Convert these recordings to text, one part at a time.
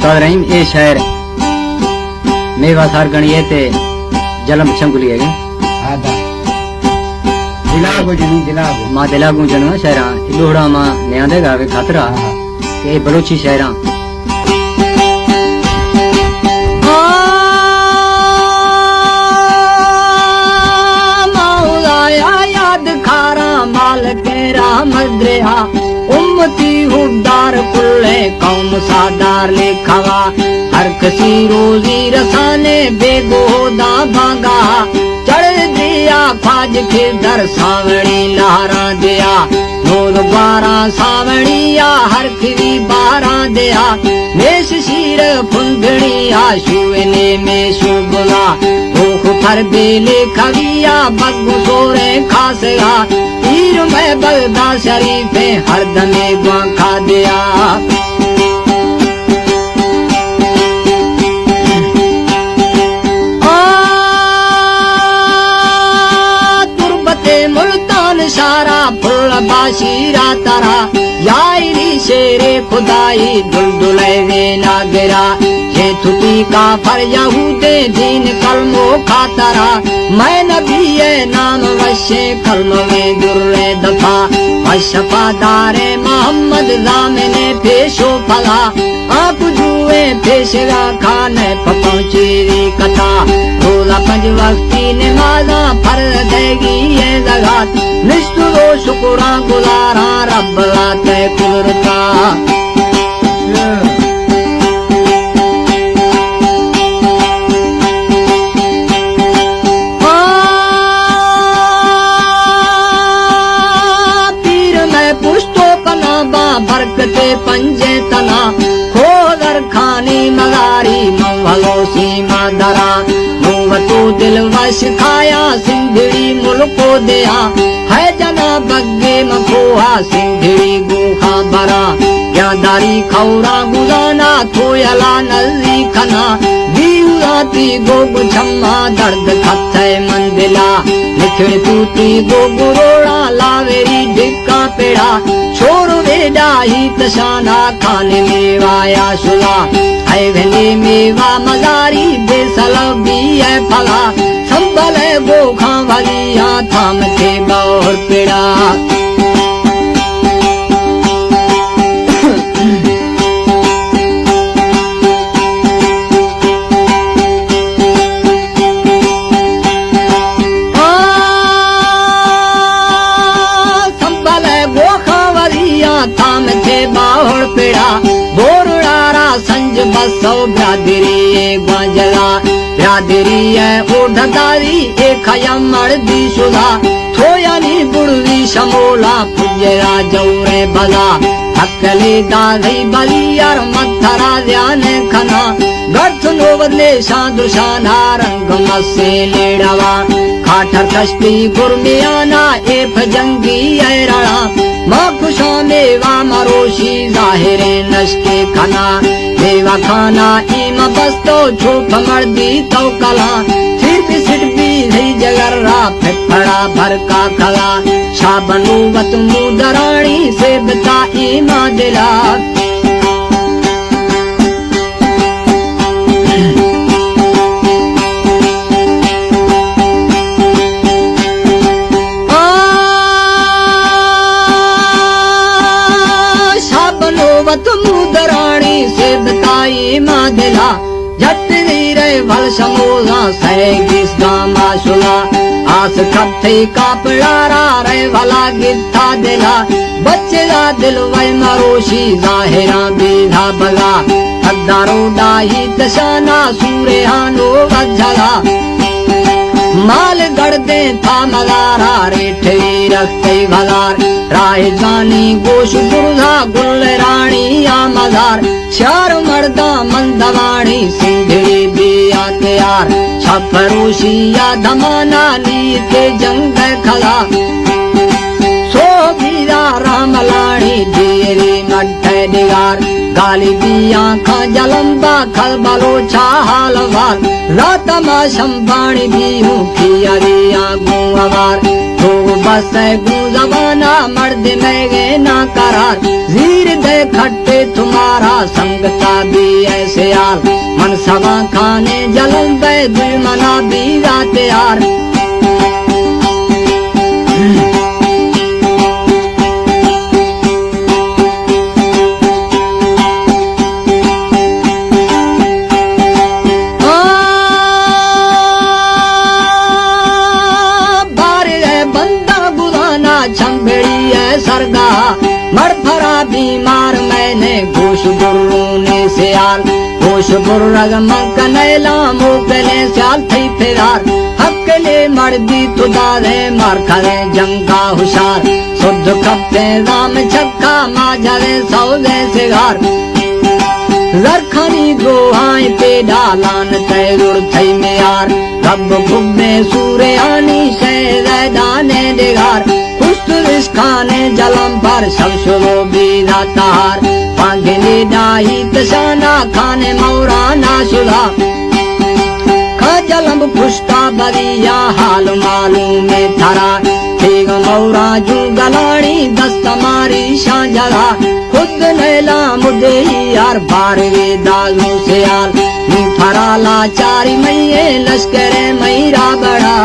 उस्ताद रहीम ये शायर मेवा सार गणिये ते जलम शंकुली है आदा दिलागो जनी दिलागो मां दिलागू जनो शायरा लोहड़ा मां न्यादे गावे खातरा ये बलोची शायरा मद्रेहा उम्मती हुदार कुल्ले कौम सादार लिखावा हर किसी रोजी रसाने बेगोदा भागा चढ़ दिया फाज के दर सावणी लहरा दिया नूर बारा सावणिया हर खिरी बारा दिया मेष शीर फुंदड़िया शुवने में शुभला भूख फर बेले खविया बग्गु सोरे खासगा तीर में बगदा शरीफे हर दमे गुआ खा दिया तुरबते मुल्तान सारा फुल बाशीरा तारा यारी शेरे खुदाई दुलदुले वे ना गिरा ये थुती का फर यहूदे दीन कलमो खातरा मैं नबी नाम वशे कलम में दुर्रे दफा अशफादारे मोहम्मद जामने पेशो फला आप जुए पेशगा खाने पहुंची कथा रोला पंज वक्ती नमाजा फर्ज देगी ये जगत निष्ठुरो शुक्रा गुजारा रब लाते कुदरता बरकते पंजे तना खोदर खानी मगारी मवलो सीमा दरा मुवतो दिल वश खाया सिंधड़ी मुल्को दिया है जना बग्गे मखोहा सिंधड़ी गुहा भरा यादारी खौरा गुजाना थोयला नजरी खना दीवाती गोग छम्मा दर्द खत्थे मंदिला लिखड़ तूती गोगुरोड़ा लावेरी ढिक्का पेड़ा छोर वेडा ही तशाना खाने मेवाया शुला है भले मेवा मजारी बेसलब भी है फला संभल है गोखा वालिया थाम के गौर पेड़ा थाम थे बाहुड़ पेड़ा बोरुड़ारा संज बसो ब्रादरी ग्वाजला ब्रादरी है ओढ़दारी एक खयम मर्दी शुदा थोयानी बुड़वी शमोला पुजरा जौरे भला अकले दाधी बलियार मथरा ध्यान खना गर्थ नो बदले सादृशाना रंग मसे लेड़वा खाठर कश्ती गुरमियाना एफ जंगी ऐराणा माँ खुशा मेवा मरोशी जाहिरे नशके खना मेवा खाना इमा बस्तो छुप मर्दी तो कला फिर भी सिट भी नहीं जगर्रा फिटफड़ा भर का खला शाबनू वत मुदरानी से बता इमा दिला मुदरानी से बताई मादिला झटरी रे भल समोला सहेगिस गामा शुला आस खत्थे कापड़ारा रे भला गिद्धा दिला बच्चे का दिल वै मरोशी जाहिरा बीधा बगा हदारो डाही दशाना सूरे हानो वज्जला माल गढ़दे था मलारा रेठरी रखते भलार राह जानी गोश दुर्गा गुल रानी या मजार चार मर्दा मंदवाणी सिंधड़ी बिया तैयार छपरोशी या धमाना नीते जंग खला सो बीरा रामलाणी देरी मट्ठे दिगार गाली बिया खा जलम्बा खल बलोचा हालवार रात मा शंबाणी भी हूँ खियारिया गुआवार लोग बस जबाना मर्द में गे ना करार जीर दे खट्टे तुम्हारा संगता भी ऐसे यार मन सवा खाने जलम पे दुश्मना भी जाते यार छम्बड़ी है सरगा मरफरा बीमार मैंने घोष गुर्रोने से आल घोष गुर्रग मंकनेला मोकले स्याल थई फेरार हकले मर्दी तुदा रे मार खरे जंगा हुशार शुद्ध कपते राम छक्का माजरे सौदे से गार लरखनी गोहाई पे डालान तैरुर थई में यार कब घुमे सूरे आनी शहदाने देगार खाने जलम पर सब शुरू बीरा तार पांगली डाही तशाना खाने मौराना सुधा खा जलम पुष्टा बरिया हाल मालूम में थरा ठीक मौरा जू गलानी दस्त मारी शांजरा खुद नैला मुदे यार बारवे दालू से यार फराला चारी मैये लश्करे मैरा बड़ा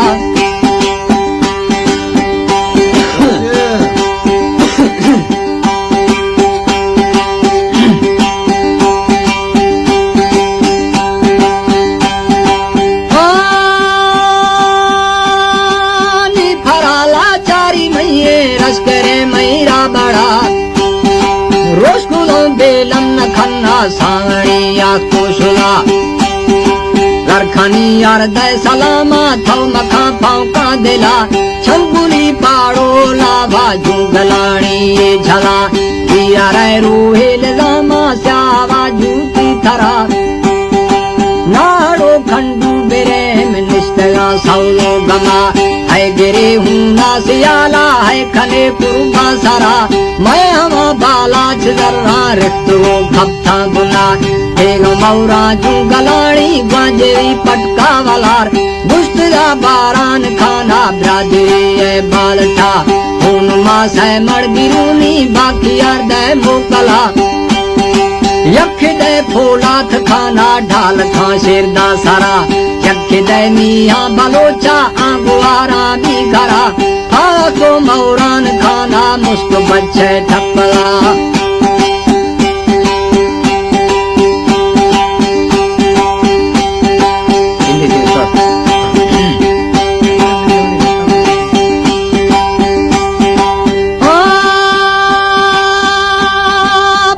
रोज कुलो बेलम न खन्ना सांगणी या कोशुला गरखनी यार दे सलामा थौ मखा पाँव का दिला छंगुली पाड़ो लाभा जुगलानी ये झला दिया रे रूहेल लामा स्यावा जूती थरा नाड़ो खंडू बेरे में निष्ठगा सौलो गमा है गिरे हूँ नासियाला है खने पुरुबा सारा मैं हमा बाला चदरा रिश्तो खपथा गुना एक मौरा जू गलानी बाजेरी पटका वालार बुश्तरा बारान खाना ब्रादरी है बालटा खून मास है मर गिरूनी बाकी अर्दे मोकला यख दे फोलाथ खाना ढाल खा शेरदा सारा यख दे मियां बलोचा आंगुआरा भी घरा को मौरान खाना मुस्त बच्चे ठप्पला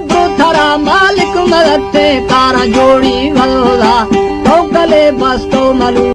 ब्रोथरा मालिक मदते कारा जोड़ी वलोदा तो कले बस तो मलू